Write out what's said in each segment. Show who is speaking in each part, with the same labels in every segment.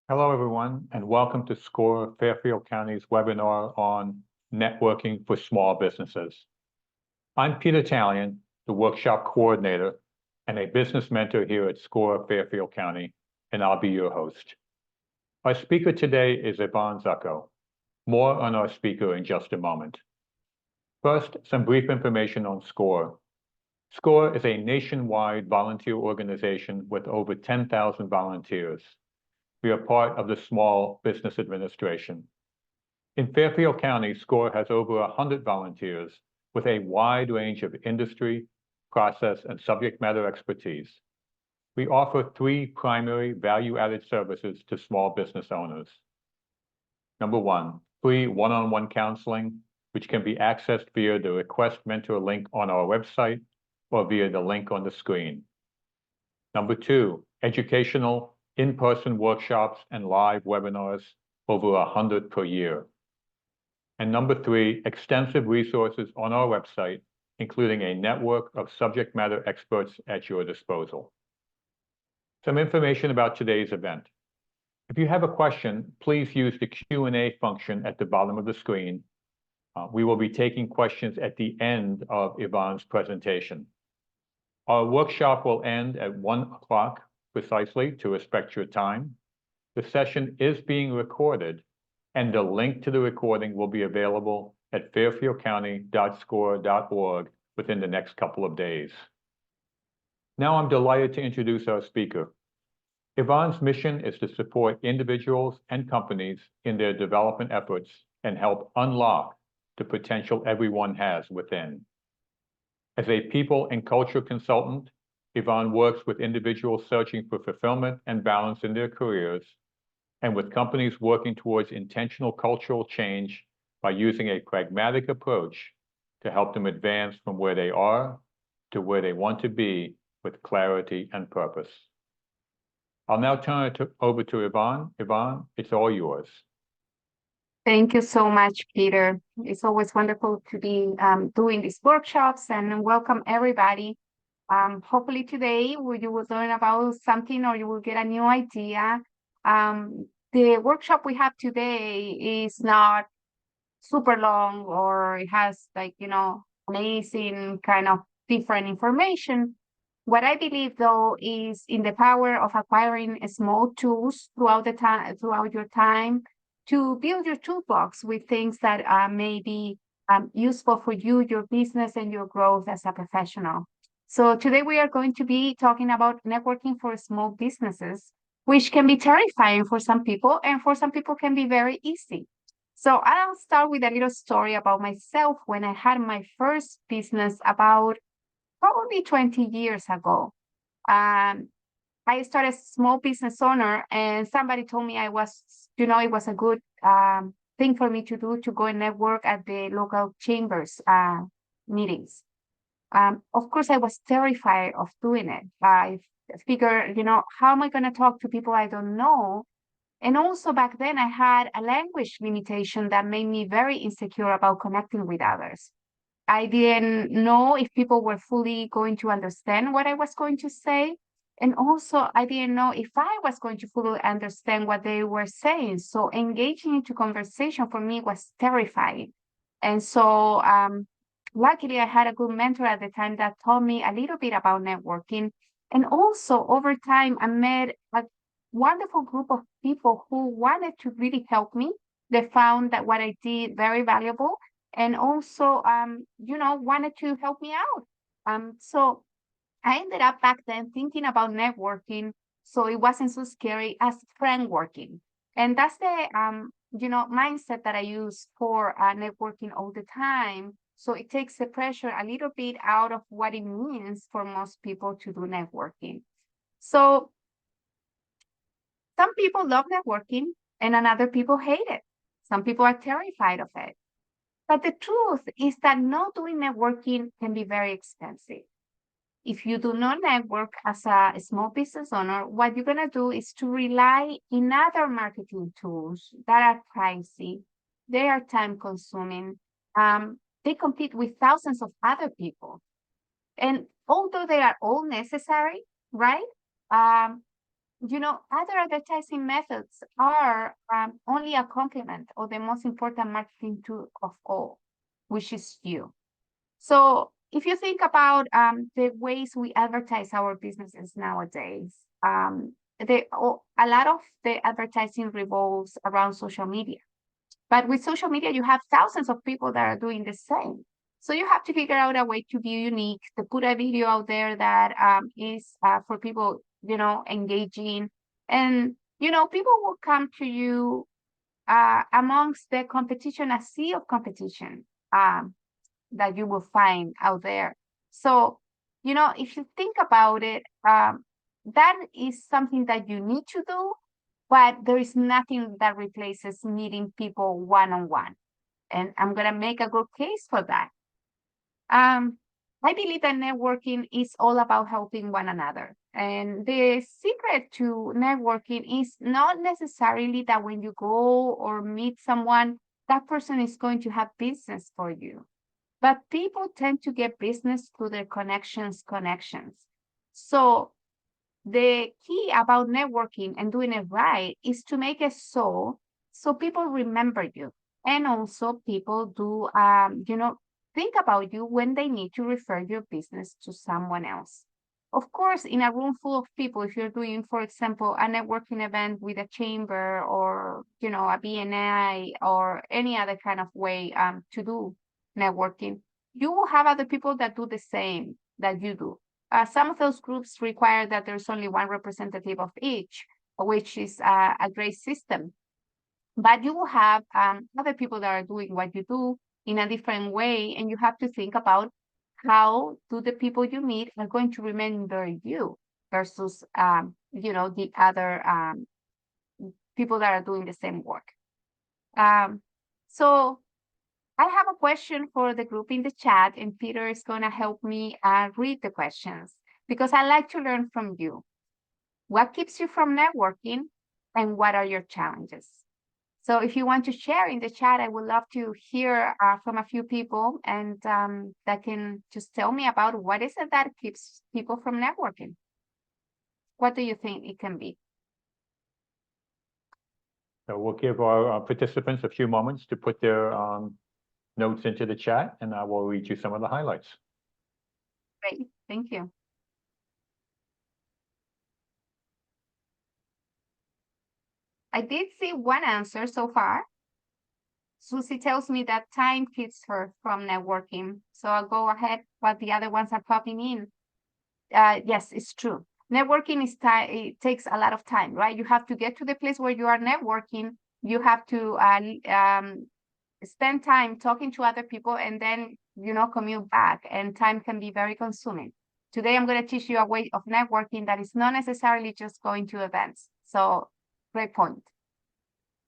Speaker 1: Hello, everyone, and welcome to SCORE Fairfield County's webinar on networking for small businesses. I'm Peter Talion, the workshop coordinator and a business mentor here at SCORE Fairfield County, and I'll be your host. Our speaker today is Ivonne Zucco. More on our speaker in just a moment. First, some brief information on SCORE. SCORE is a nationwide volunteer organization with over 10,000 volunteers. We are part of the Small Business Administration. In Fairfield County, SCORE has over 100 volunteers with a wide range of industry, process, and subject matter expertise. We offer three primary value-added services to small business owners. Number one, free one-on-one counseling, which can be accessed via the Request Mentor link on our website or via the link on the screen. Number two, educational in-person workshops and live webinars, over 100 per year. And number three, extensive resources on our website, including a network of subject matter experts at your disposal. Some information about today's event. If you have a question, please use the Q&A function at the bottom of the screen. We will be taking questions at the end of Yvonne's presentation. Our workshop will end at 1 o'clock precisely to respect your time. The session is being recorded, and the link to the recording will be available at fairfieldcounty.score.org within the next couple of days. Now I'm delighted to introduce our speaker. Yvonne's mission is to support individuals and companies in their development efforts and help unlock the potential everyone has within. As a people and culture consultant, Yvonne works with individuals searching for fulfillment and balance in their careers, and with companies working towards intentional cultural change by using a pragmatic approach to help them advance from where they are to where they want to be with clarity and purpose. I'll now turn it over to Yvonne. Yvonne, it's all yours.
Speaker 2: Thank you so much, Peter. It's always wonderful to be doing these workshops, and welcome everybody. Hopefully today you will learn about something or you will get a new idea. The workshop we have today is not super long, or it has amazing kind of different information. What I believe though is in the power of acquiring small tools throughout your time to build your toolbox with things that may be useful for you, your business, and your growth as a professional. So today we are going to be talking about networking for small businesses, which can be terrifying for some people, and for some people can be very easy. So I'll start with a little story about myself when I had my first business about probably 20 years ago. I started as a small business owner, and somebody told me it was a good thing for me to do, to go and network at the local chambers meetings. Of course, I was terrified of doing it. I figured, how am I going to talk to people I don't know? And also back then, I had a language limitation that made me very insecure about connecting with others. I didn't know if people were fully going to understand what I was going to say. And also, I didn't know if I was going to fully understand what they were saying. So engaging into conversation for me was terrifying. And so luckily, I had a good mentor at the time that taught me a little bit about networking. And also, over time, I met a wonderful group of people who wanted to really help me. They found that what I did very valuable, and also, wanted to help me out. So I ended up back then thinking about networking, so it wasn't so scary, as friend working. And that's the, mindset that I use for networking all the time. So it takes the pressure a little bit out of what it means for most people to do networking. So some people love networking and other people hate it. Some people are terrified of it. But the truth is that not doing networking can be very expensive. If you do not network as a small business owner, what you're going to do is to rely on other marketing tools that are pricey. They are time consuming. They compete with thousands of other people. And although they are all necessary, right? other advertising methods are only a complement of the most important marketing tool of all, which is you. So if you think about the ways we advertise our businesses nowadays, a lot of the advertising revolves around social media. But with social media, you have thousands of people that are doing the same. So you have to figure out a way to be unique, to put a video out there that is for people, engaging. And, people will come to you amongst the competition, a sea of competition that you will find out there. So, if you think about it, that is something that you need to do, but there is nothing that replaces meeting people one-on-one. And I'm going to make a good case for that. I believe that networking is all about helping one another. And the secret to networking is not necessarily that when you go or meet someone, that person is going to have business for you. But people tend to get business through their connections. So the key about networking and doing it right is to make it so people remember you. And also people do, think about you when they need to refer your business to someone else. Of course, in a room full of people, if you're doing, for example, a networking event with a chamber or, a BNI or any other kind of way to do networking, you will have other people that do the same that you do. Some of those groups require that there's only one representative of each, which is a great system. But you will have other people that are doing what you do in a different way, and you have to think about how do the people you meet are going to remember you versus, the other people that are doing the same work. So I have a question for the group in the chat, and Peter is going to help me read the questions because I like to learn from you. What keeps you from networking, and what are your challenges? So if you want to share in the chat, I would love to hear from a few people, and that can just tell me about what is it that keeps people from networking. What do you think it can be?
Speaker 1: So we'll give our participants a few moments to put their notes into the chat, and I will read you some of the highlights.
Speaker 2: Great, thank you. I did see one answer so far. Susie tells me that time keeps her from networking. So I'll go ahead while the other ones are popping in. Yes, it's true. Networking is time. It takes a lot of time, right? You have to get to the place where you are networking. You have to spend time talking to other people and then, commute back, and time can be very consuming. Today, I'm going to teach you a way of networking that is not necessarily just going to events. So great point.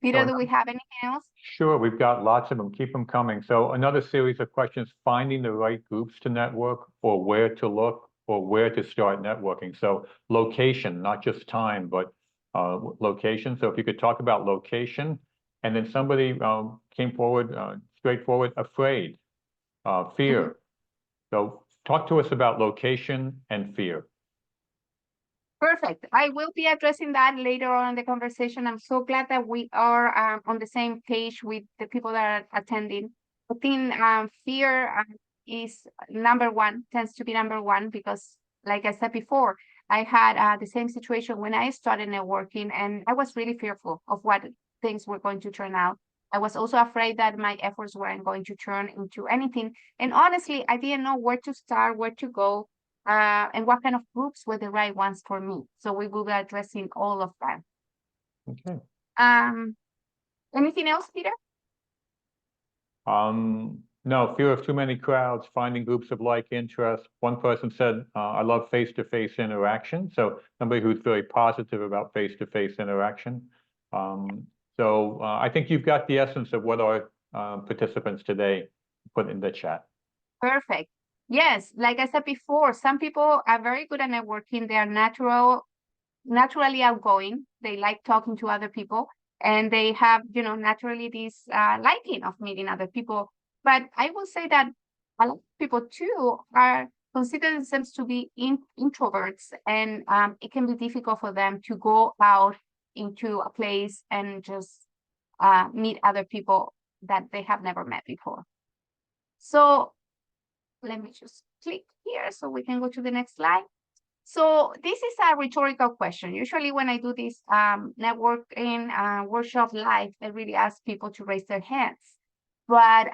Speaker 2: Peter, do we have anything else?
Speaker 1: Sure, we've got lots of them. Keep them coming. So another series of questions, finding the right groups to network, or where to look, or where to start networking. So location, not just time, but location. So if you could talk about location, and then somebody came forward, straightforward, afraid, fear. So talk to us about location and fear.
Speaker 2: Perfect. I will be addressing that later on in the conversation. I'm so glad that we are on the same page with the people that are attending. I think fear is number one, tends to be number one, because like I said before, I had the same situation when I started networking, and I was really fearful of what things were going to turn out. I was also afraid that my efforts weren't going to turn into anything. And honestly, I didn't know where to start, where to go. And what kind of groups were the right ones for me. So we will be addressing all of that.
Speaker 1: Okay.
Speaker 2: Anything else, Peter?
Speaker 1: No, fear of too many crowds, finding groups of like interest. One person said, I love face-to-face interaction. So somebody who's very positive about face-to-face interaction. So I think you've got the essence of what our participants today put in the chat.
Speaker 2: Perfect. Yes, like I said before, some people are very good at networking. They are naturally outgoing. They like talking to other people, and they have, naturally this liking of meeting other people. But I will say that a lot of people too are consider themselves to be introverts, and it can be difficult for them to go out into a place and just meet other people that they have never met before. So let me just click here so we can go to the next slide. So this is a rhetorical question. Usually when I do this networking workshop live, I really ask people to raise their hands. But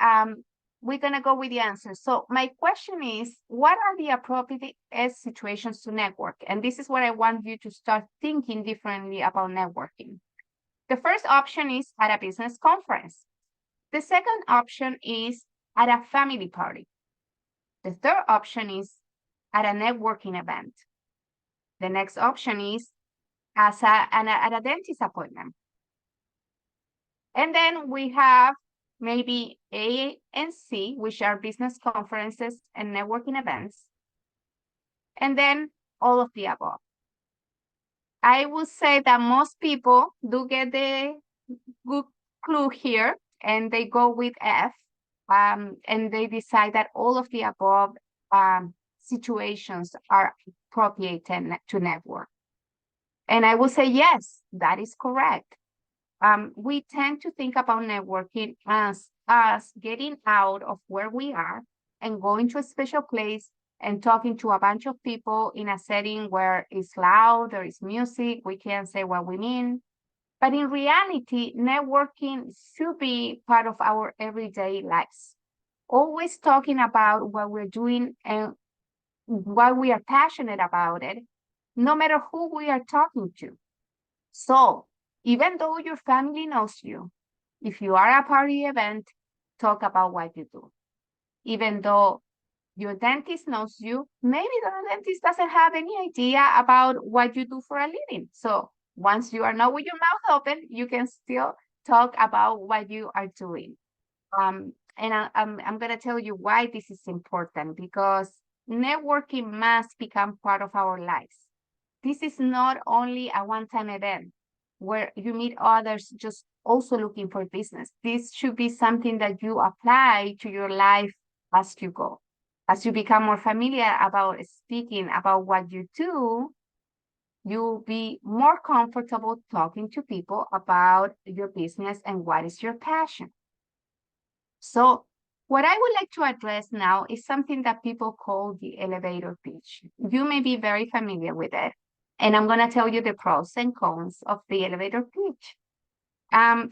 Speaker 2: we're going to go with the answer. So my question is, what are the appropriate situations to network? And this is what I want you to start thinking differently about networking. The first option is at a business conference. The second option is at a family party. The third option is at a networking event. The next option is at a dentist appointment. And then we have maybe A and C, which are business conferences and networking events. And then all of the above. I would say that most people do get the good clue here, and they go with F, and they decide that all of the above situations are appropriate to network. And I will say, yes, that is correct. We tend to think about networking as getting out of where we are and going to a special place and talking to a bunch of people in a setting where it's loud, there is music, we can't say what we mean. But in reality, networking should be part of our everyday lives. Always talking about what we're doing and why we are passionate about it, no matter who we are talking to. So even though your family knows you, if you are at a party event, talk about what you do. Even though your dentist knows you, maybe the dentist doesn't have any idea about what you do for a living. So once you are not with your mouth open, you can still talk about what you are doing. And I'm going to tell you why this is important, because networking must become part of our lives. This is not only a one-time event where you meet others just also looking for business. This should be something that you apply to your life as you go. As you become more familiar about speaking about what you do, you'll be more comfortable talking to people about your business and what is your passion. So what I would like to address now is something that people call the elevator pitch. You may be very familiar with it, and I'm going to tell you the pros and cons of the elevator pitch.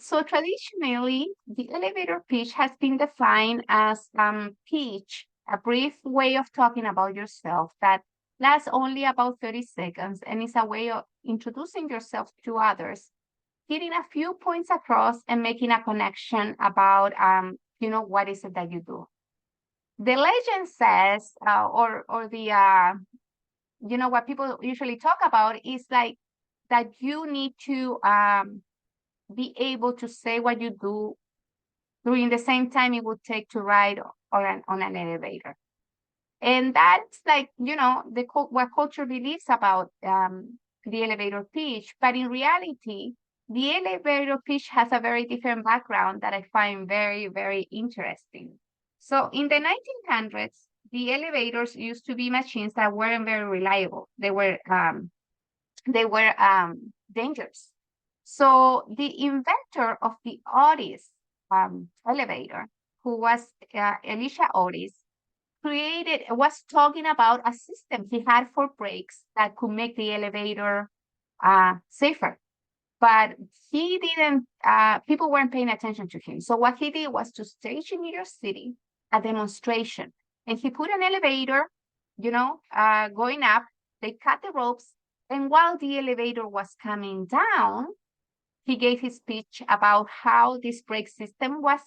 Speaker 2: So traditionally, the elevator pitch has been defined as pitch, a brief way of talking about yourself that lasts only about 30 seconds and is a way of introducing yourself to others, getting a few points across and making a connection about, what is it that you do. The legend says, what people usually talk about is like that you need to be able to say what you do during the same time it would take to ride on an elevator. And that's like, what culture believes about the elevator pitch. But in reality, the elevator pitch has a very different background that I find very, very interesting. So in the 1900s, the elevators used to be machines that weren't very reliable. They were dangerous. So the inventor of the Otis elevator, who was Elisha Otis, was talking about a system he had for brakes that could make the elevator safer. But he didn't, people weren't paying attention to him. So what he did was to stage in New York City a demonstration. And he put an elevator, going up, they cut the ropes. And while the elevator was coming down, he gave his speech about how this brake system was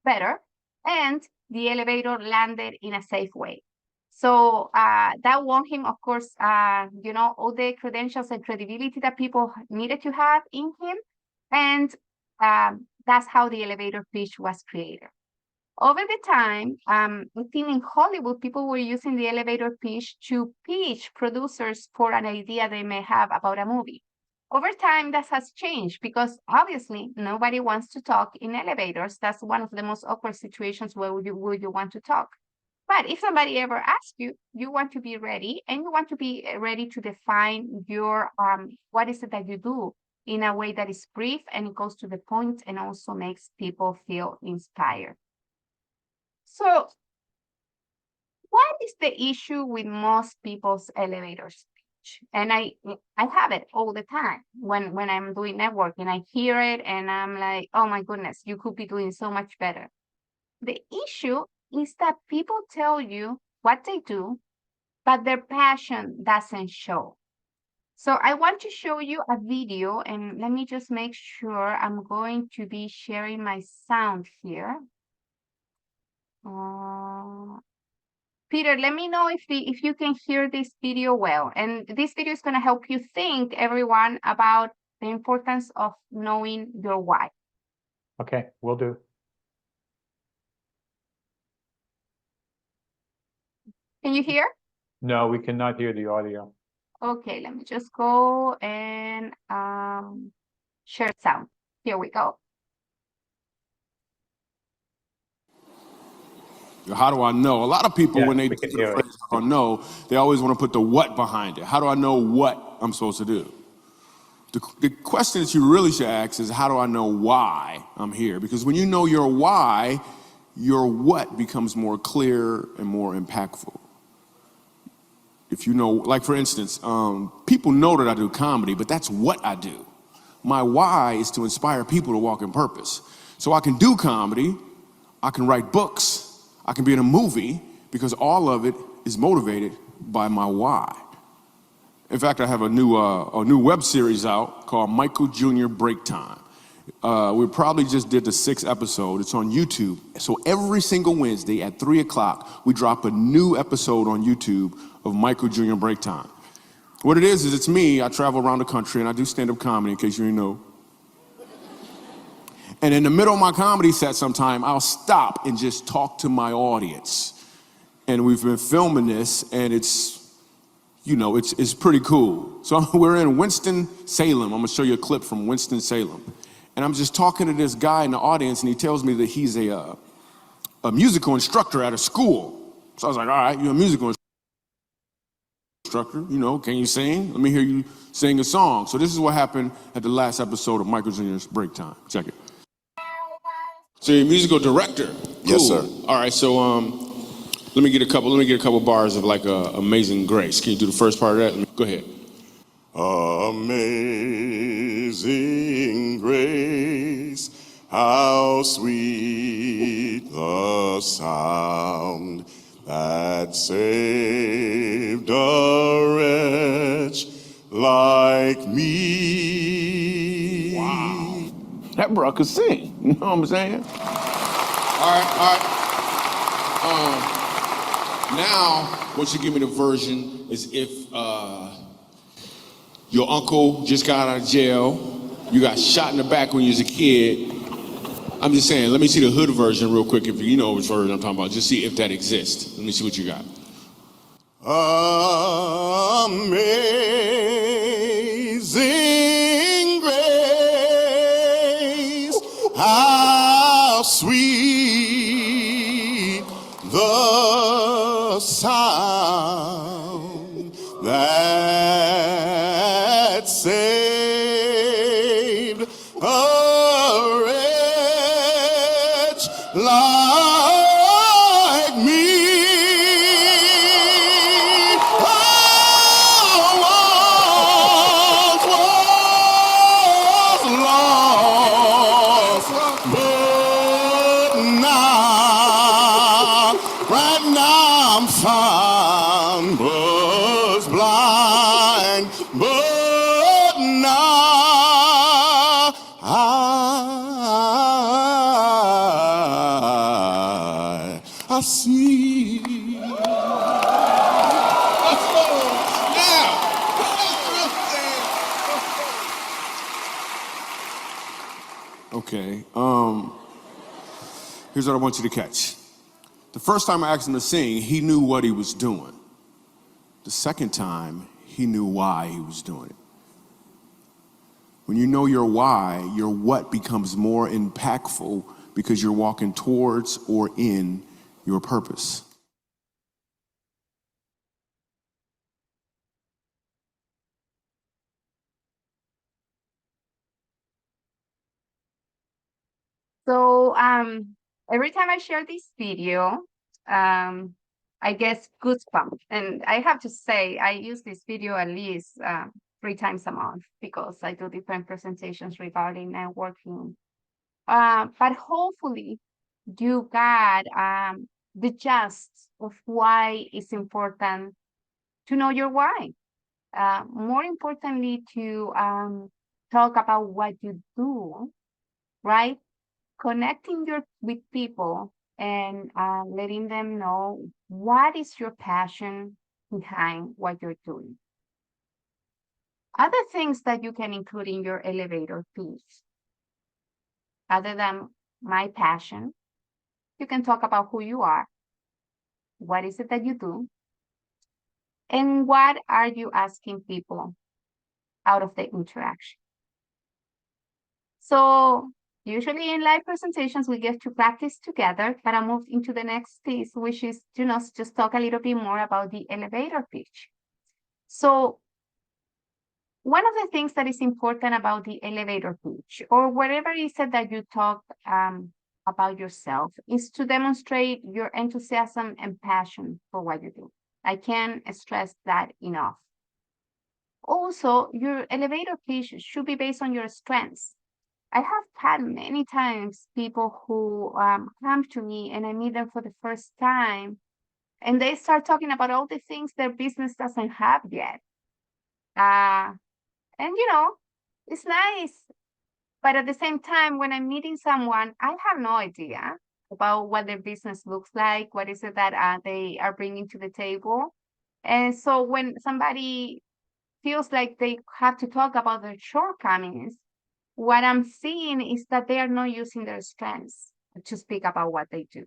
Speaker 2: better and the elevator landed in a safe way. So that won him, of course, all the credentials and credibility that people needed to have in him. And that's how the elevator pitch was created. Over the time, I think in Hollywood, people were using the elevator pitch to pitch producers for an idea they may have about a movie. Over time, that has changed because obviously nobody wants to talk in elevators. That's one of the most awkward situations where would you want to talk. But if somebody ever asks you, you want to be ready, and you want to be ready to define your what is it that you do in a way that is brief and it goes to the point and also makes people feel inspired. So what is the issue with most people's elevator speech? And I have it all the time when I'm doing networking. I hear it and I'm like, oh my goodness, you could be doing so much better. The issue is that people tell you what they do, but their passion doesn't show. So I want to show you a video, and let me just make sure I'm going to be sharing my sound here. Peter, let me know if you can hear this video well. And this video is going to help you think, everyone, about the importance of knowing your why.
Speaker 1: Okay, will do.
Speaker 2: Can you hear?
Speaker 1: No, we cannot hear the audio.
Speaker 2: Okay, let me just go and share sound. Here we go.
Speaker 3: How do I know? A lot of people,
Speaker 1: Yeah,
Speaker 3: when they
Speaker 1: we
Speaker 3: do
Speaker 1: can
Speaker 3: the
Speaker 1: hear it.
Speaker 3: phrase, "I know," they always want to put the what behind it. How do I know what I'm supposed to do? The question that you really should ask is, how do I know why I'm here? Because when you know your why, your what becomes more clear and more impactful. If you know, like for instance, people know that I do comedy, but that's what I do. My why is to inspire people to walk in purpose. So I can do comedy, I can write books, I can be in a movie, because all of it is motivated by my why. In fact, I have a new web series out called Michael Jr. Break Time. We probably just did the 6th episode. It's on YouTube. So every single Wednesday at 3 o'clock, we drop a new episode on YouTube of Michael Jr. Break Time. What it is it's me. I travel around the country and I do stand-up comedy, in case you didn't know. And in the middle of my comedy set sometime, I'll stop and just talk to my audience. And we've been filming this, and it's pretty cool. So we're in Winston-Salem. I'm gonna show you a clip from Winston-Salem. And I'm just talking to this guy in the audience, and he tells me that he's a musical instructor at a school. So I was like, all right, you're a musical instructor, can you sing? Let me hear you sing a song. So this is what happened at the last episode of Michael Jr.'s Break Time. Check it. So you're a musical director? Cool.
Speaker 4: Yes, sir.
Speaker 3: All right, so let me get a couple bars of like Amazing Grace. Can you do the first part of that? Go ahead.
Speaker 4: Amazing grace, how sweet the sound that saved a wretch like me.
Speaker 3: Wow. That bro could sing, you know what I'm saying? All right. Now, what you give me the version is if your uncle just got out of jail, you got shot in the back when you was a kid. I'm just saying, let me see the hood version real quick, if you know which version I'm talking about. Just see if that exists. Let me see what you got.
Speaker 4: Amazing grace, how sweet the sound that saved a wretch like me. I once was lost, but now, right now I'm found. Was blind, but now I see.
Speaker 3: Okay, here's what I want you to catch. The first time I asked him to sing, he knew what he was doing. The second time, he knew why he was doing it. When you know your why, your what becomes more impactful because you're walking towards or in your purpose.
Speaker 2: So every time I share this video, I guess goosebumps. And I have to say, I use this video at least 3 times a month because I do different presentations regarding networking. But hopefully you got the gist of why it's important to know your why. More importantly, to talk about what you do, right? Connecting with people and letting them know what is your passion behind what you're doing. Other things that you can include in your elevator pitch, other than my passion, you can talk about who you are, what is it that you do, and what are you asking people out of the interaction. So usually in live presentations, we get to practice together, but I moved into the next piece, which is, just talk a little bit more about the elevator pitch. So one of the things that is important about the elevator pitch, or whatever it is that you talk about yourself, is to demonstrate your enthusiasm and passion for what you do. I can't stress that enough. Also, your elevator pitch should be based on your strengths. I have had many times people who come to me and I meet them for the first time, and they start talking about all the things their business doesn't have yet. And it's nice. But at the same time, when I'm meeting someone, I have no idea about what their business looks like, what is it that they are bringing to the table. And so when somebody feels like they have to talk about their shortcomings, what I'm seeing is that they are not using their strengths to speak about what they do.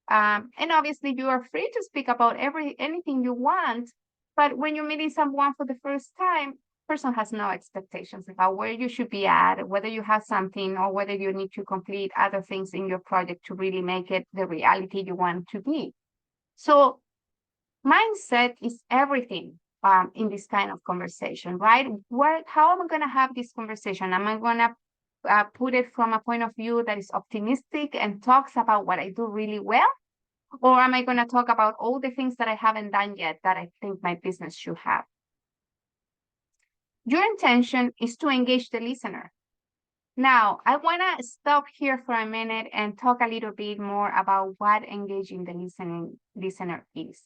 Speaker 2: And obviously you are free to speak about anything you want, but when you're meeting someone for the first time, person has no expectations about where you should be at, whether you have something or whether you need to complete other things in your project to really make it the reality you want to be. So mindset is everything in this kind of conversation, right? How am I going to have this conversation? Am I going to put it from a point of view that is optimistic and talks about what I do really well? Or am I going to talk about all the things that I haven't done yet that I think my business should have? Your intention is to engage the listener. Now, I want to stop here for a minute and talk a little bit more about what engaging the listener is.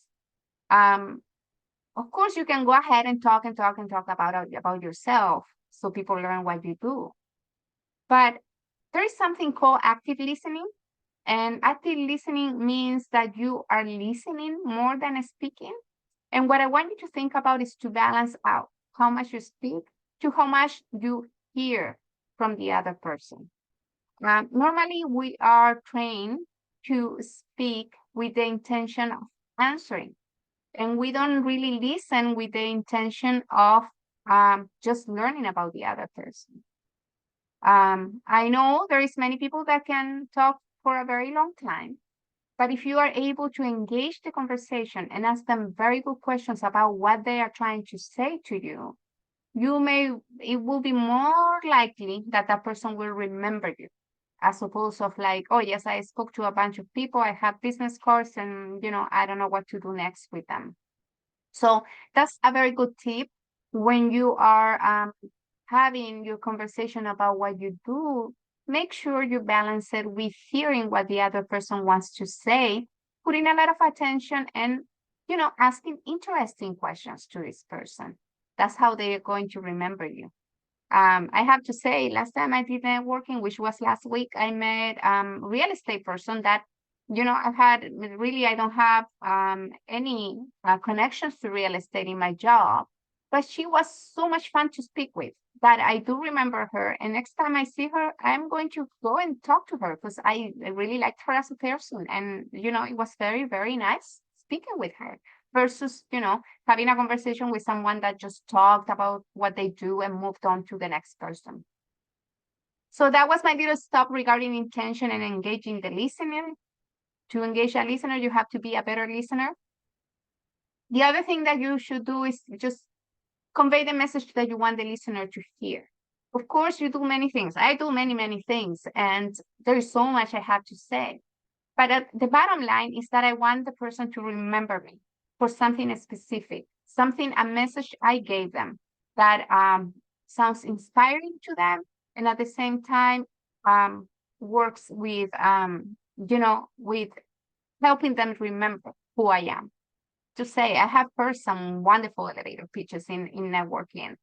Speaker 2: Of course, you can go ahead and talk about yourself so people learn what you do. But there is something called active listening. And active listening means that you are listening more than speaking. And what I want you to think about is to balance out how much you speak to how much you hear from the other person. Normally, we are trained to speak with the intention of answering, and we don't really listen with the intention of just learning about the other person. I know there is many people that can talk for a very long time, but if you are able to engage the conversation and ask them very good questions about what they are trying to say to you, it will be more likely that that person will remember you, as opposed of like, oh yes, I spoke to a bunch of people, I have business cards, and I don't know what to do next with them. So that's a very good tip when you are having your conversation about what you do. Make sure you balance it with hearing what the other person wants to say, putting a lot of attention, and asking interesting questions to this person. That's how they are going to remember you. I have to say, last time I did networking, which was last week, I met real estate person that, I've had really, I don't have any connections to real estate in my job, but she was so much fun to speak with that I do remember her. And next time I see her, I'm going to go and talk to her because I really liked her as a person. And, it was very, very nice speaking with her versus, having a conversation with someone that just talked about what they do and moved on to the next person. So that was my little stop regarding intention and engaging the listener. To engage a listener, you have to be a better listener. The other thing that you should do is just convey the message that you want the listener to hear. Of course, you do many things. I do many things, and there is so much I have to say. But the bottom line is that I want the person to remember me for something specific, something, a message I gave them that sounds inspiring to them, and at the same time works with, with helping them remember who I am. To say, I have heard some wonderful elevator pitches in networking.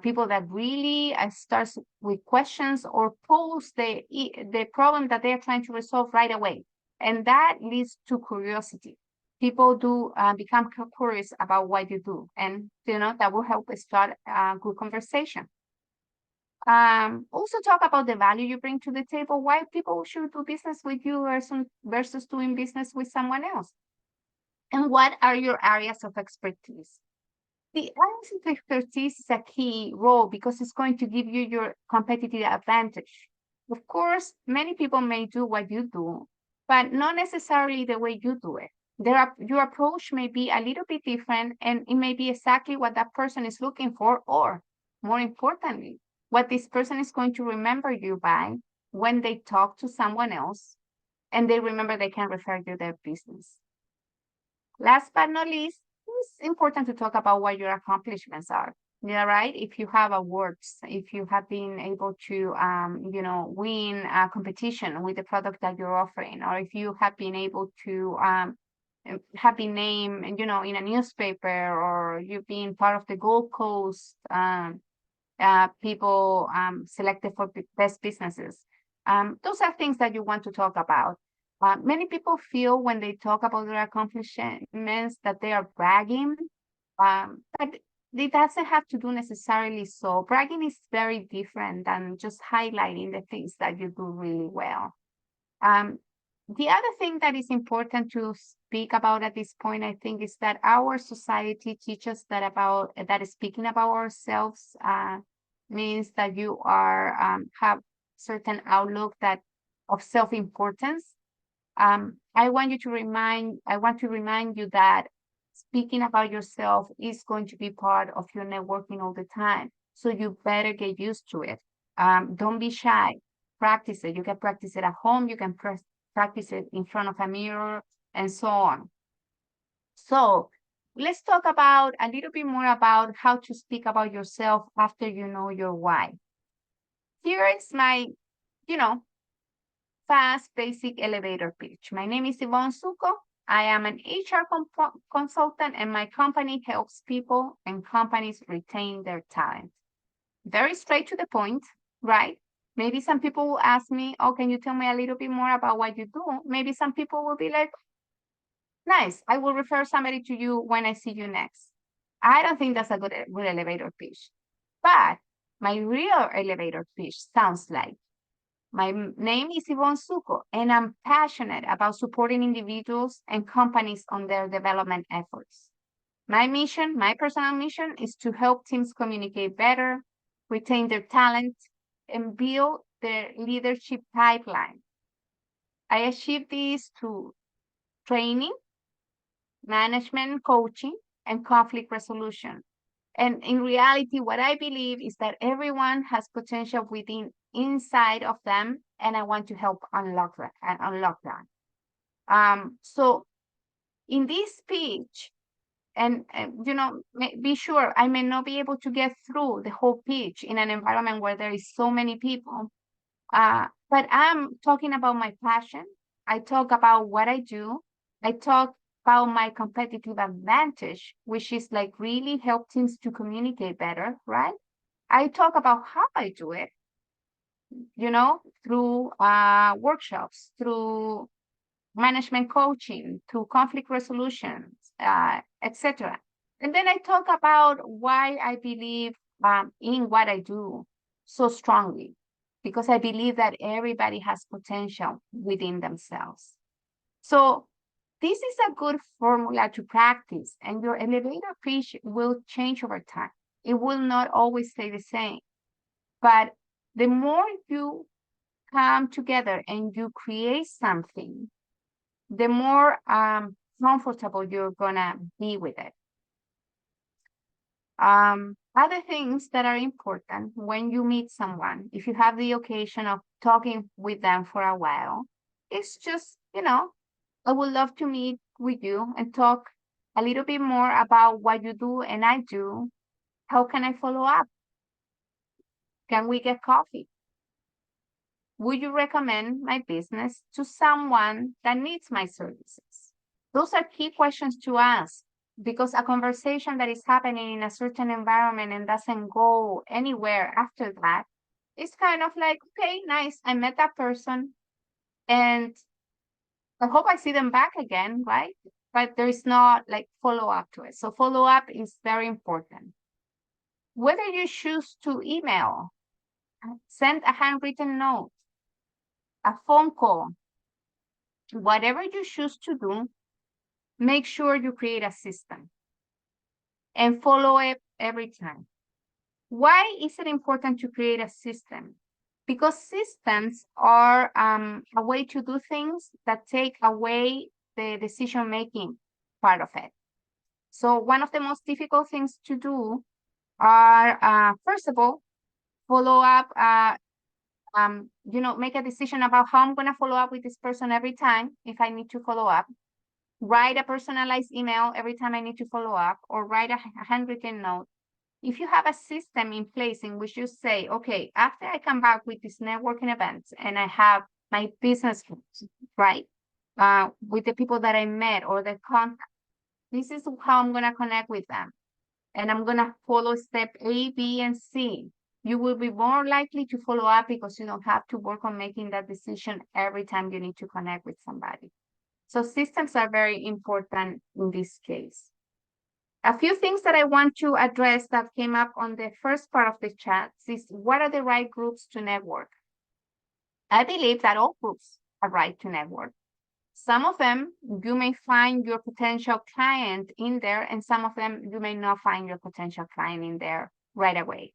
Speaker 2: People that really start with questions or pose the problem that they are trying to resolve right away. And that leads to curiosity. People do become curious about what you do. And, that will help start a good conversation. Also talk about the value you bring to the table, why people should do business with you versus doing business with someone else. And what are your areas of expertise? The areas of expertise is a key role because it's going to give you your competitive advantage. Of course, many people may do what you do, but not necessarily the way you do it. Your approach may be a little bit different, and it may be exactly what that person is looking for, or more importantly, what this person is going to remember you by when they talk to someone else and they remember they can refer you their business. Last but not least, it's important to talk about what your accomplishments are. Yeah, right. If you have awards, if you have been able to, win a competition with the product that you're offering, or if you have been able to have been named, in a newspaper, or you've been part of the Gold Coast people selected for best businesses. Those are things that you want to talk about. Many people feel when they talk about their accomplishments that they are bragging, but it doesn't have to do necessarily so. Bragging is very different than just highlighting the things that you do really well. The other thing that is important to speak about at this point, I think, is that our society teaches that speaking about ourselves means that you are have certain outlook of self-importance. I want to remind you that speaking about yourself is going to be part of your networking all the time. So you better get used to it. Don't be shy. Practice it. You can practice it at home. You can practice it in front of a mirror, and so on. So let's talk about a little bit more about how to speak about yourself after you know your why. Here is my, fast, basic elevator pitch. My name is Ivonne Zucco. I am an HR consultant, and my company helps people and companies retain their talent. Very straight to the point, right? Maybe some people will ask me, oh, can you tell me a little bit more about what you do? Maybe some people will be like, nice, I will refer somebody to you when I see you next. I don't think that's a good elevator pitch. But my real elevator pitch sounds like, my name is Ivonne Zucco, and I'm passionate about supporting individuals and companies on their development efforts. My personal mission, is to help teams communicate better, retain their talent, and build their leadership pipeline. I achieve this through training, management, coaching, and conflict resolution. And in reality, what I believe is that everyone has potential inside of them, and I want to help unlock that. So in this speech, and be sure I may not be able to get through the whole pitch in an environment where there is so many people, but I'm talking about my passion. I talk about what I do. I talk about my competitive advantage, which is like really help teams to communicate better, right? I talk about how I do it, through workshops, through management coaching, through conflict resolutions, etc. And then I talk about why I believe in what I do so strongly, because I believe that everybody has potential within themselves. So this is a good formula to practice, and your elevator pitch will change over time. It will not always stay the same, but the more you come together and you create something, the more comfortable you're gonna be with it. I Other things that are important when you meet someone, if you have the occasion of talking with them for a while, it's just, I would love to meet with you and talk a little bit more about what you do and I do. How can I follow up? Can we get coffee? Would you recommend my business to someone that needs my services? Those are key questions to ask, because a conversation that is happening in a certain environment and doesn't go anywhere after that is kind of like, okay, nice, I met that person and I hope I see them back again, right? But there is not like follow up to it. So follow up is very important. Whether you choose to email, send a handwritten note, a phone call, whatever you choose to do, make sure you create a system and follow it every time. Why is it important to create a system? Because systems are a way to do things that take away the decision-making part of it. So one of the most difficult things to do are, first of all, follow up, make a decision about how I'm going to follow up with this person every time if I need to follow up. Write a personalized email every time I need to follow up, or write a handwritten note. If you have a system in place in which you say, okay, after I come back with this networking event and I have my business groups, right, with the people that I met or the contact, this is how I'm going to connect with them. And I'm going to follow step A, B, and C. You will be more likely to follow up because you don't have to work on making that decision every time you need to connect with somebody. So systems are very important in this case. A few things that I want to address that came up on the first part of the chat is, what are the right groups to network? I believe that all groups are right to network. Some of them, you may find your potential client in there, and some of them, you may not find your potential client in there right away.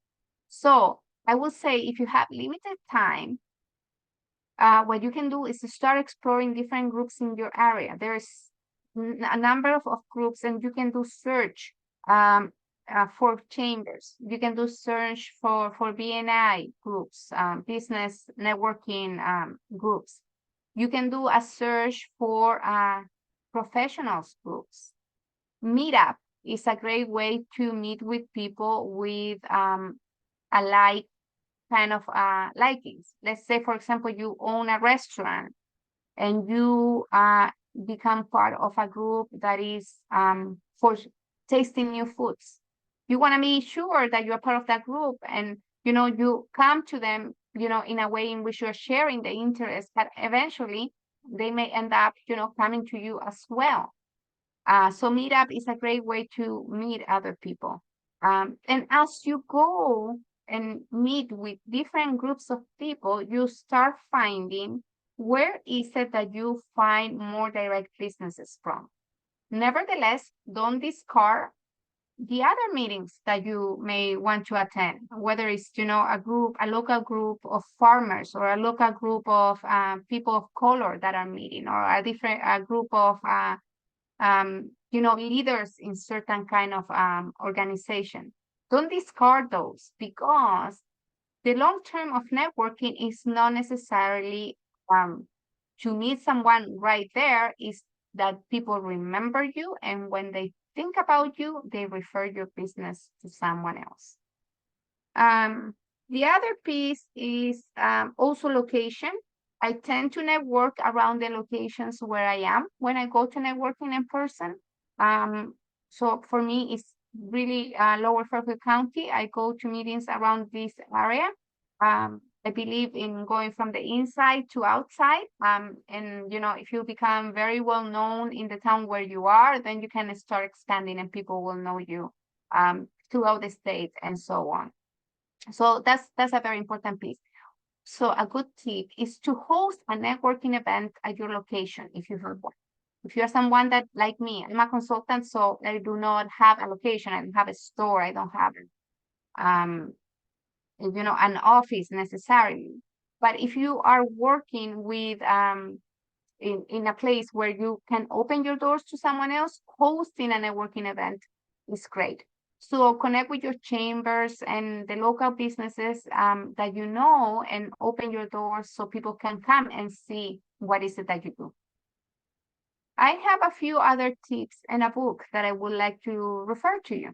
Speaker 2: So I will say, if you have limited time, what you can do is to start exploring different groups in your area. There's a number of groups, and you can do search for chambers. You can do search for BNI groups, business networking groups. You can do a search for professionals groups. Meetup is a great way to meet with people with alike kind of likings. Let's say, for example, you own a restaurant and you become part of a group that is for tasting new foods. You want to be sure that you're part of that group, and you come to them in a way in which you're sharing the interest, but eventually they may end up coming to you as well. So Meetup is a great way to meet other people, and as you go and meet with different groups of people, you start finding where is it that you find more direct businesses from. Nevertheless, don't discard the other meetings that you may want to attend, whether it's a local group of farmers, or a local group of people of color that are meeting, or a group of leaders in certain kind of organization. Don't discard those, because the long term of networking is not necessarily to meet someone right there, is that people remember you, and when they think about you, they refer your business to someone else. The other piece is also location. I tend to network around the locations where I am when I go to networking in person. So for me, it's really Lower Fairfield County. I go to meetings around this area. I believe in going from the inside to outside. And if you become very well known in the town where you are, then you can start expanding and people will know you throughout the state and so on. So that's a very important piece. So a good tip is to host a networking event at your location if you have one. If you're someone that, like me, I'm a consultant, so I do not have a location, I don't have a store, I don't have an office necessarily. But if you are working with in a place where you can open your doors to someone else, hosting a networking event is great. So connect with your chambers and the local businesses that you know, and open your doors so people can come and see what is it that you do. I have a few other tips and a book that I would like to refer to you.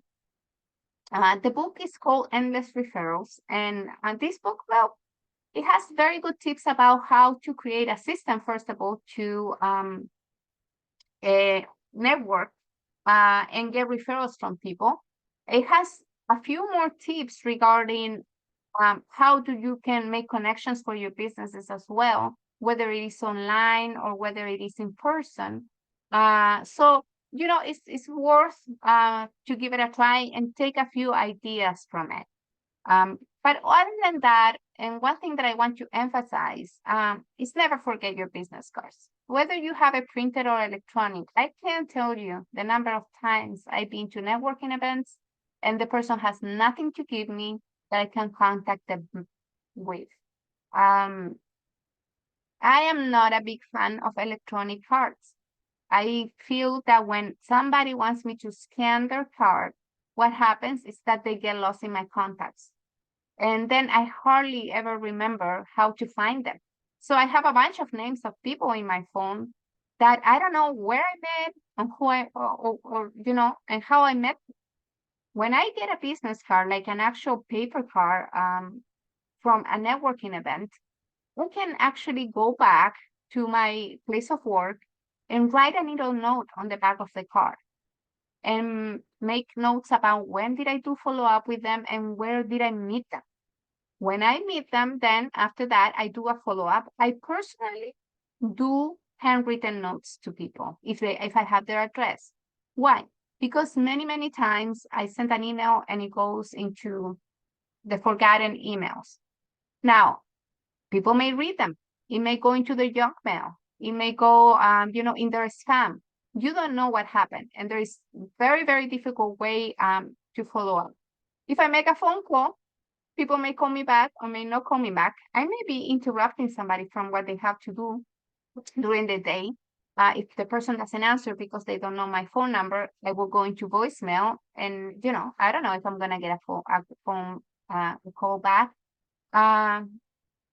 Speaker 2: The book is called Endless Referrals. And this book, well, it has very good tips about how to create a system, first of all, to network and get referrals from people. It has a few more tips regarding how you can make connections for your businesses as well, whether it is online or whether it is in person. So, you know, it's worth to give it a try and take a few ideas from it. But other than that, and one thing that I want to emphasize is never forget your business cards. Whether you have it printed or electronic, I can't tell you the number of times I've been to networking events and the person has nothing to give me that I can contact them with. I am not a big fan of electronic cards. I feel that when somebody wants me to scan their card, what happens is that they get lost in my contacts. And then I hardly ever remember how to find them. So I have a bunch of names of people in my phone that I don't know where I met and who or you know, and how I met. When I get a business card, like an actual paper card from a networking event, I can actually go back to my place of work and write a little note on the back of the card and make notes about when did I do follow up with them and where did I meet them. When I meet them, then after that, I do a follow-up. I personally do handwritten notes to people if I have their address. Why? Because many times I send an email and it goes into the forgotten emails. Now, people may read them. It may go into their junk mail. It may go, you know, in their spam. You don't know what happened. And there is very difficult way to follow up. If I make a phone call, people may call me back or may not call me back. I may be interrupting somebody from what they have to do during the day. If the person doesn't answer because they don't know my phone number, I will go into voicemail. And, you know, I don't know if I'm going to get a call back.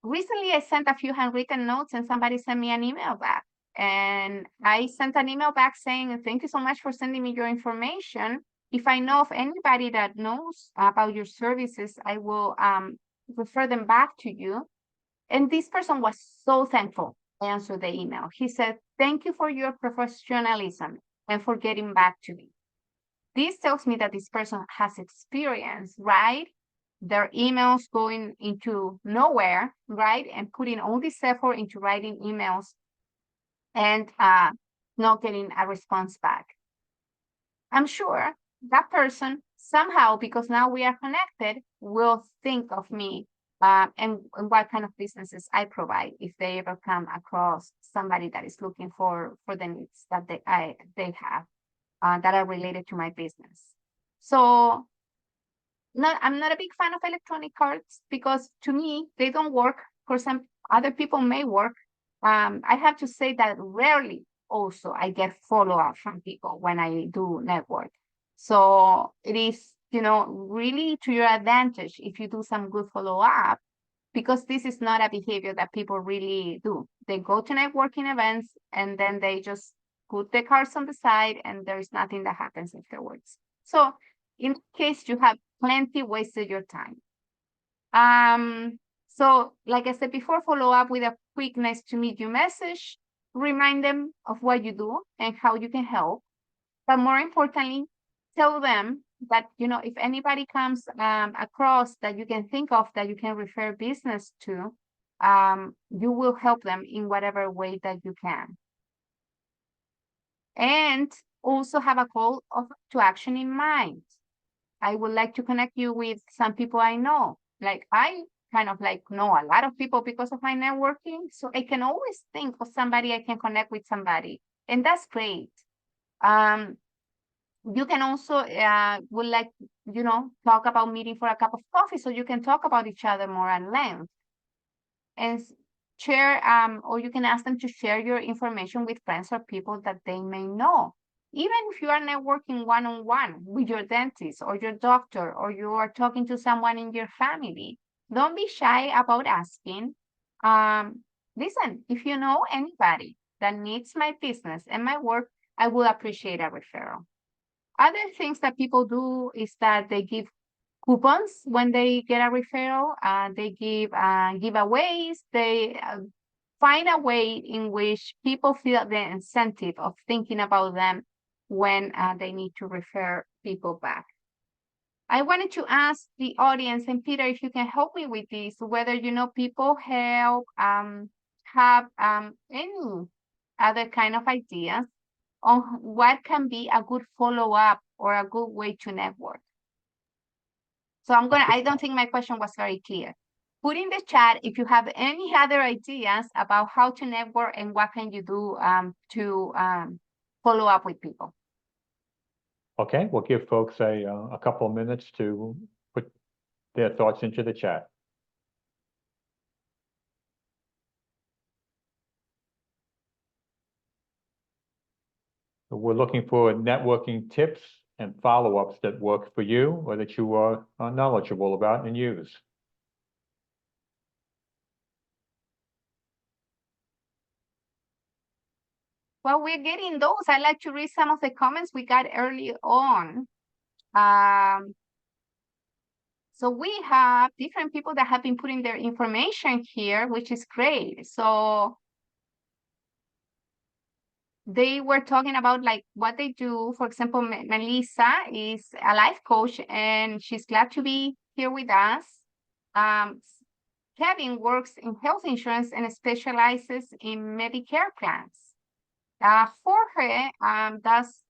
Speaker 2: Recently, I sent a few handwritten notes and somebody sent me an email back. And I sent an email back saying, thank you so much for sending me your information. If I know of anybody that knows about your services, I will refer them back to you. And this person was so thankful. I answered the email. He said, thank you for your professionalism and for getting back to me. This tells me that this person has experience, right? Their emails going into nowhere, right? And putting all this effort into writing emails and not getting a response back. I'm sure that person somehow, because now we are connected, will think of me and what kind of businesses I provide if they ever come across somebody that is looking for the needs that they have that are related to my business. So I'm not a big fan of electronic cards because to me, they don't work. For some other people may work. I have to say that rarely also I get follow-up from people when I do network. So it is, you know, really to your advantage if you do some good follow-up, because this is not a behavior that people really do. They go to networking events and then they just put the cards on the side and there's nothing that happens afterwards. So in case you have plenty wasted your time. So like I said before, follow up with a quick nice to meet you message, remind them of what you do and how you can help. But more importantly, tell them that, you know, if anybody comes across that you can think of that you can refer business to, you will help them in whatever way that you can. And also have a call to action in mind. I would like to connect you with some people I know. Like I kind of like know a lot of people because of my networking. So I can always think of somebody I can connect with somebody. And that's great. You can also would like, you know, talk about meeting for a cup of coffee so you can talk about each other more at length. And share, or you can ask them to share your information with friends or people that they may know. Even if you are networking one-on-one with your dentist or your doctor, or you are talking to someone in your family, don't be shy about asking. Listen, if you know anybody that needs my business and my work, I will appreciate a referral. Other things that people do is that they give coupons when they get a referral. They give giveaways. They find a way in which people feel the incentive of thinking about them when they need to refer people back. I wanted to ask the audience, and Peter, if you can help me with this, whether you know people have any other kind of ideas on what can be a good follow-up or a good way to network. So I don't think my question was very clear. Put in the chat if you have any other ideas about how to network and what can you do to follow up with people.
Speaker 1: Okay, we'll give folks a couple of minutes to put their thoughts into the chat. So we're looking for networking tips and follow-ups that work for you or that you are knowledgeable about and use.
Speaker 2: Well, we're getting those. I'd like to read some of the comments we got early on. So we have different people that have been putting their information here, which is great. So they were talking about like what they do. For example, Melissa is a life coach and she's glad to be here with us. Kevin works in health insurance and specializes in Medicare plans. Jorge does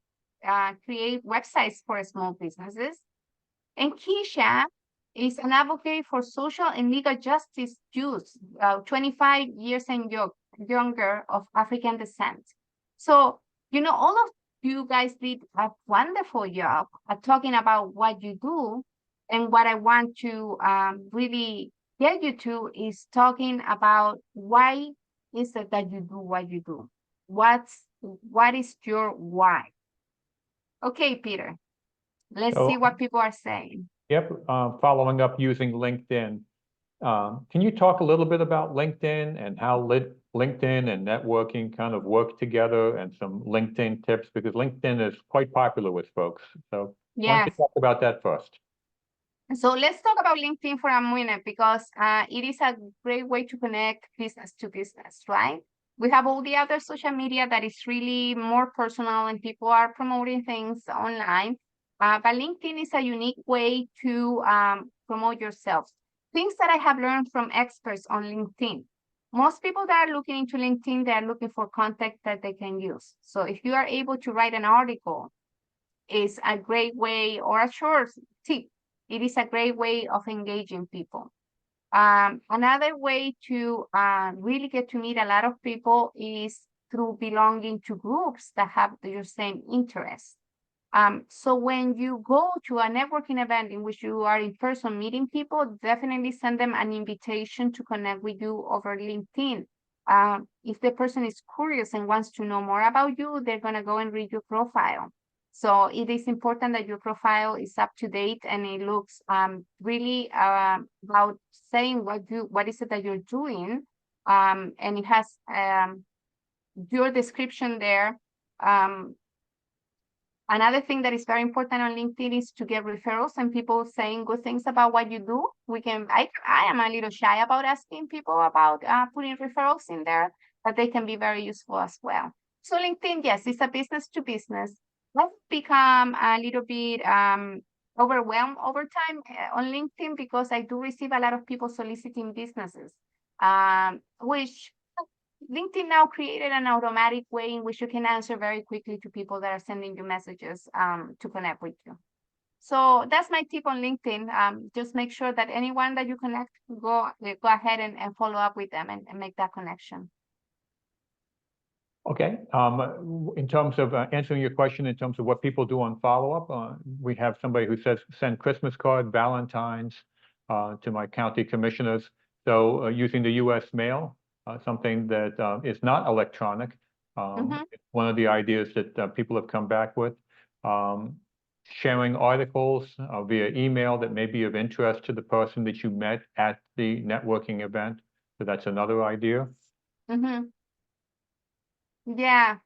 Speaker 2: create websites for small businesses. And Keisha is an advocate for social and legal justice youth, 25 years and younger of African descent. So, you know, all of you guys did a wonderful job at talking about what you do. And what I want to really get you to is talking about why is it that you do what you do? What is your why? Okay, Peter, let's see what people are saying.
Speaker 1: Yep, following up using LinkedIn. Can you talk a little bit about LinkedIn and how LinkedIn and networking kind of work together and some LinkedIn tips? Because LinkedIn is quite popular with folks. So why don't you talk about that first?
Speaker 2: So let's talk about LinkedIn for a minute, because it is a great way to connect business to business, right? We have all the other social media that is really more personal and people are promoting things online. But LinkedIn is a unique way to promote yourself. Things that I have learned from experts on LinkedIn. Most people that are looking into LinkedIn, they are looking for content that they can use. So if you are able to write an article, it's a great way, or a short tip. It is a great way of engaging people. Another way to really get to meet a lot of people is through belonging to groups that have your same interests. So when you go to a networking event in which you are in person meeting people, definitely send them an invitation to connect with you over LinkedIn. If the person is curious and wants to know more about you, they're going to go and read your profile. So it is important that your profile is up to date and it looks really about saying what is it that you're doing, and it has your description there. Another thing that is very important on LinkedIn is to get referrals and people saying good things about what you do. I am a little shy about asking people about putting referrals in there, but they can be very useful as well. So LinkedIn, yes, it's a business to business. I've become a little bit overwhelmed over time on LinkedIn because I do receive a lot of people soliciting businesses, which LinkedIn now created an automatic way in which you can answer very quickly to people that are sending you messages to connect with you. So that's my tip on LinkedIn. Just make sure that anyone that you connect, go ahead and follow up with them and make that connection.
Speaker 1: Okay. In terms of answering your question, in terms of what people do on follow-up, we have somebody who says, send Christmas card, Valentine's to my county commissioners. So using the U.S. mail, something that is not electronic, One of the ideas that people have come back with, sharing articles via email that may be of interest to the person that you met at the networking event. So that's another idea.
Speaker 2: Yeah. Yeah,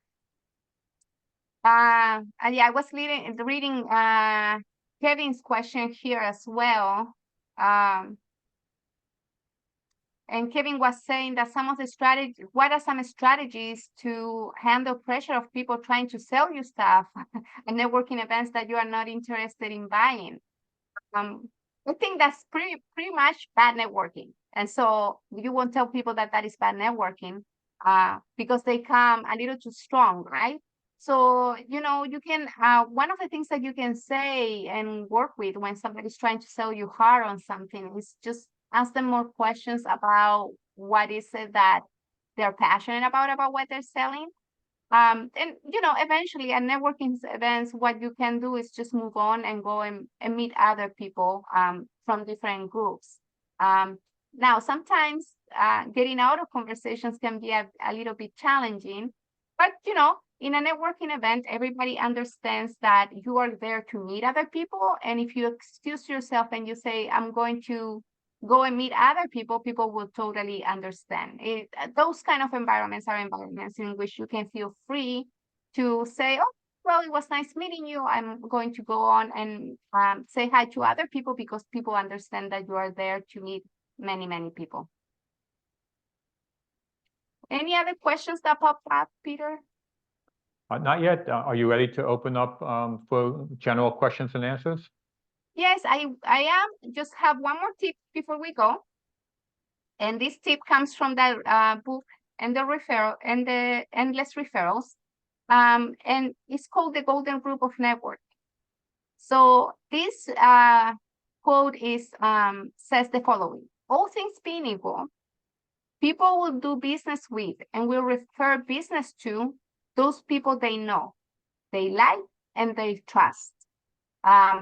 Speaker 2: I was reading Kevin's question here as well. And Kevin was saying that some of the strategies, what are some strategies to handle pressure of people trying to sell you stuff at networking events that you are not interested in buying? I think that's pretty much bad networking. And so you won't tell people that that is bad networking because they come a little too strong, right? So, you know, you can, one of the things that you can say and work with when somebody's trying to sell you hard on something is just ask them more questions about what is it that they're passionate about what they're selling. And you know, eventually at networking events, what you can do is just move on and go and meet other people from different groups. Now, sometimes getting out of conversations can be a little bit challenging, but you know, in a networking event, everybody understands that you are there to meet other people. And if you excuse yourself and you say, I'm going to go and meet other people, people will totally understand. Those kind of environments are environments in which you can feel free to say, oh, well, it was nice meeting you. I'm going to go on and say hi to other people because people understand that you are there to meet many, many people. Any other questions that popped up, Peter?
Speaker 1: Not yet. Are you ready to open up for general questions and answers?
Speaker 2: Yes, I am. Just have one more tip before we go. And this tip comes from the book and the referral and the endless referrals. And it's called the golden rule of network. So this quote is says the following: all things being equal, people will do business with and will refer business to those people they know, they like, and they trust.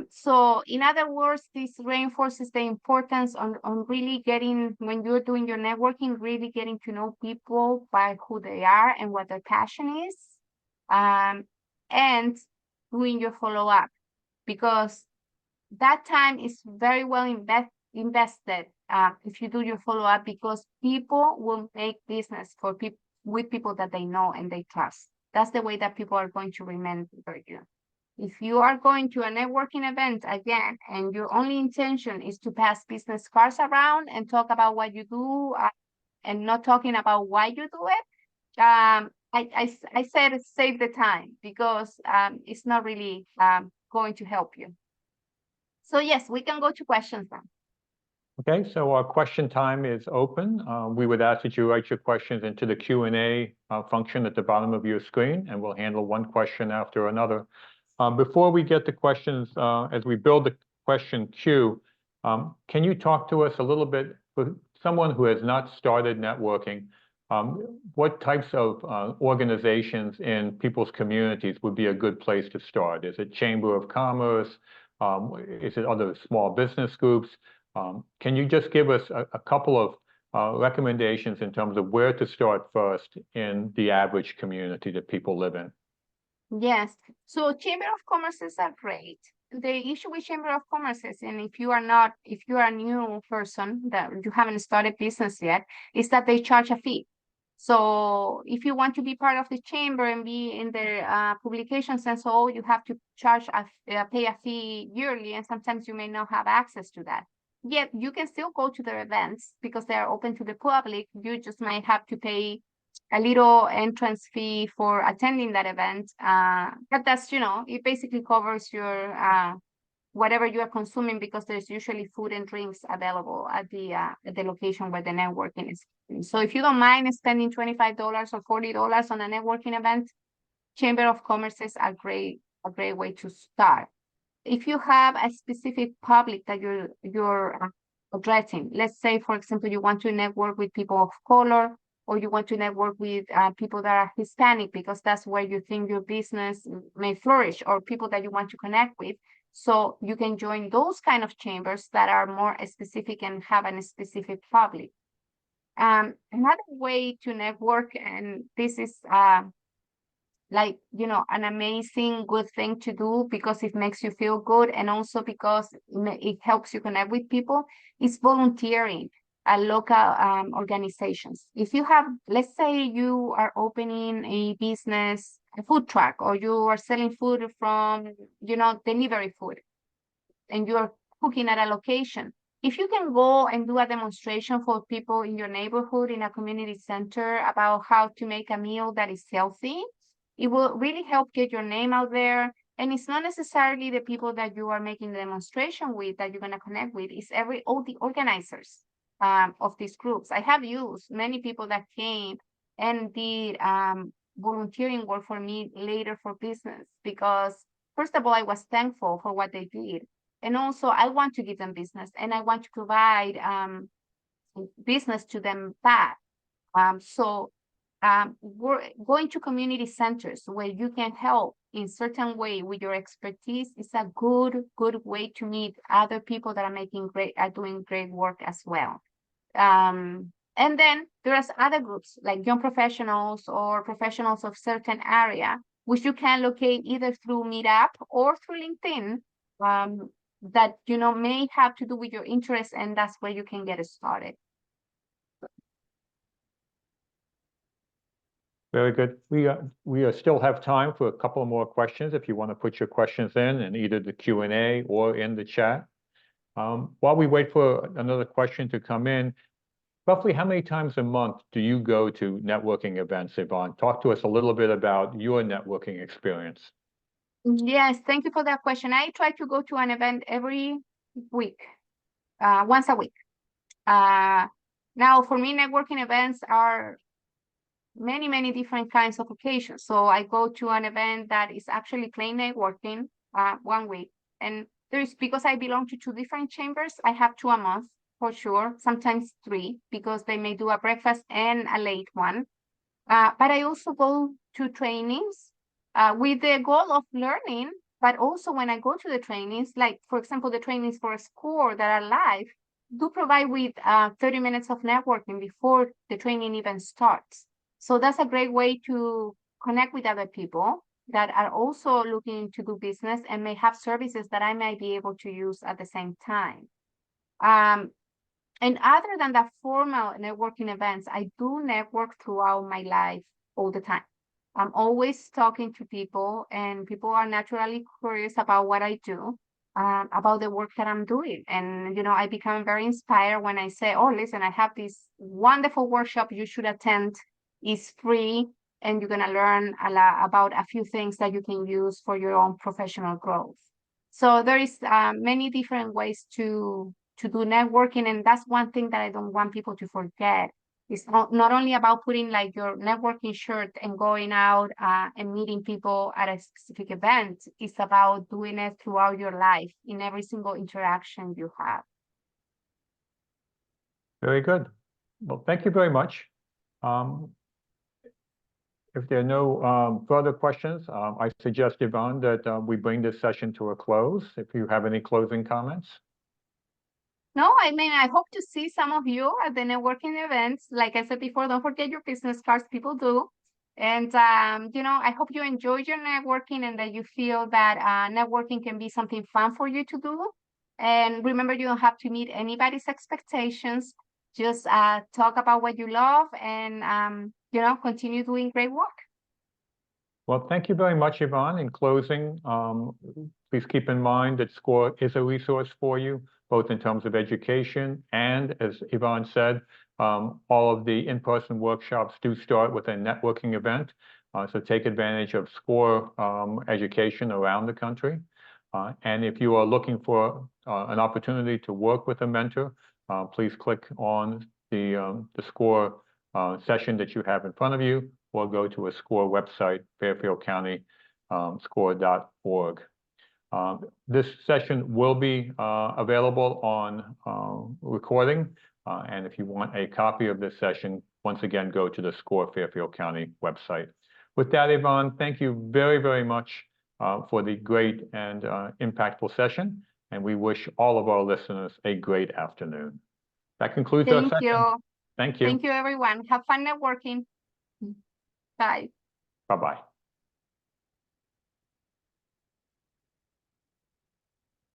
Speaker 2: So in other words, this reinforces the importance on really getting, when you're doing your networking, really getting to know people by who they are and what their passion is, and doing your follow-up, because that time is very well invested if you do your follow-up, because people will make business for with people that they know and they trust. That's the way that people are going to remember you. If you are going to a networking event again, and your only intention is to pass business cards around and talk about what you do and not talking about why you do it, I said save the time, because it's not really going to help you. So yes, we can go to questions now.
Speaker 1: Okay, so our question time is open. We would ask that you write your questions into the Q&A function at the bottom of your screen, and we'll handle one question after another. Before we get to questions, as we build the question queue, can you talk to us a little bit, for someone who has not started networking, what types of organizations in people's communities would be a good place to start? Is it Chamber of Commerce? Is it other small business groups? Can you just give us a couple of recommendations in terms of where to start first in the average community that people live in?
Speaker 2: Yes, so Chamber of Commerces are great. The issue with Chamber of Commerces, and if you are a new person that you haven't started business yet, is that they charge a fee. So if you want to be part of the chamber and be in their publications and so, you have to pay a fee yearly, and sometimes you may not have access to that. Yet you can still go to their events because they are open to the public. You just might have to pay a little entrance fee for attending that event. But that's, you know, it basically covers your whatever you are consuming, because there's usually food and drinks available at the location where the networking is. So if you don't mind spending $25 or $40 on a networking event, Chamber of Commerce is a great way to start. If you have a specific public that you're addressing, let's say, for example, you want to network with people of color, or you want to network with people that are Hispanic, because that's where you think your business may flourish, or people that you want to connect with. So you can join those kind of chambers that are more specific and have a specific public. Another way to network, and this is like, you know, an amazing good thing to do because it makes you feel good, and also because it helps you connect with people, is volunteering at local organizations. If you have, let's say you are opening a business, a food truck, or you are selling food from, you know, delivery food, and you are cooking at a location. If you can go and do a demonstration for people in your neighborhood in a community center about how to make a meal that is healthy, it will really help get your name out there. And it's not necessarily the people that you are making the demonstration with that you're going to connect with. It's all the organizers of these groups. I have used many people that came and did volunteering work for me later for business, because first of all, I was thankful for what they did. And also I want to give them business, and I want to provide business to them back. We're going to community centers where you can help in certain way with your expertise. Is a good way to meet other people that are doing great work as well. And then there's other groups like young professionals or professionals of certain area, which you can locate either through Meetup or through LinkedIn, that, you know, may have to do with your interests, and that's where you can get started.
Speaker 1: Very good. We still have time for a couple more questions if you want to put your questions in either the Q&A or in the chat. While we wait for another question to come in, roughly how many times a month do you go to networking events, Ivonne? Talk to us a little bit about your networking experience.
Speaker 2: Yes, thank you for that question. I try to go to an event every week, once a week. Now, for me, networking events are many different kinds of occasions. So I go to an event that is actually plain networking 1 week. And because I belong to 2 different chambers, I have 2 a month for sure, sometimes 3, because they may do a breakfast and a late one. But I also go to trainings with the goal of learning, but also when I go to the trainings, like for example, the trainings for SCORE that are live, do provide with 30 minutes of networking before the training even starts. So that's a great way to connect with other people that are also looking to do business and may have services that I might be able to use at the same time. And other than the formal networking events, I do network throughout my life all the time. I'm always talking to people, and people are naturally curious about what I do, about the work that I'm doing. And, you know, I become very inspired when I say, oh, listen, I have this wonderful workshop you should attend. It's free, and you're going to learn a lot about a few things that you can use for your own professional growth. So there is many different ways to do networking, and that's one thing that I don't want people to forget. It's not only about putting like your networking shirt and going out and meeting people at a specific event. It's about doing it throughout your life in every single interaction you have.
Speaker 1: Very good. Well, thank you very much. If there are no further questions, I suggest, Ivonne, that we bring this session to a close. If you have any closing comments.
Speaker 2: No, I mean, I hope to see some of you at the networking events. Like I said before, don't forget your business cards, people do. And, you know, I hope you enjoyed your networking and that you feel that networking can be something fun for you to do. And remember, you don't have to meet anybody's expectations. Just talk about what you love and, you know, continue doing great work.
Speaker 1: Well, thank you very much, Ivonne. In closing, please keep in mind that SCORE is a resource for you, both in terms of education and, as Ivonne said, all of the in-person workshops do start with a networking event. So take advantage of SCORE education around the country. And if you are looking for an opportunity to work with a mentor, please click on the SCORE session that you have in front of you, or go to a SCORE website, Fairfield County SCORE.org. This session will be available on recording, and if you want a copy of this session, once again, go to the SCORE Fairfield County website. With that, Ivonne, thank you very much for the great and impactful session, and we wish all of our listeners a great afternoon. That concludes our session.
Speaker 2: Thank you.
Speaker 1: Thank you.
Speaker 2: Thank you, everyone. Have fun networking. Bye.
Speaker 1: Bye-bye.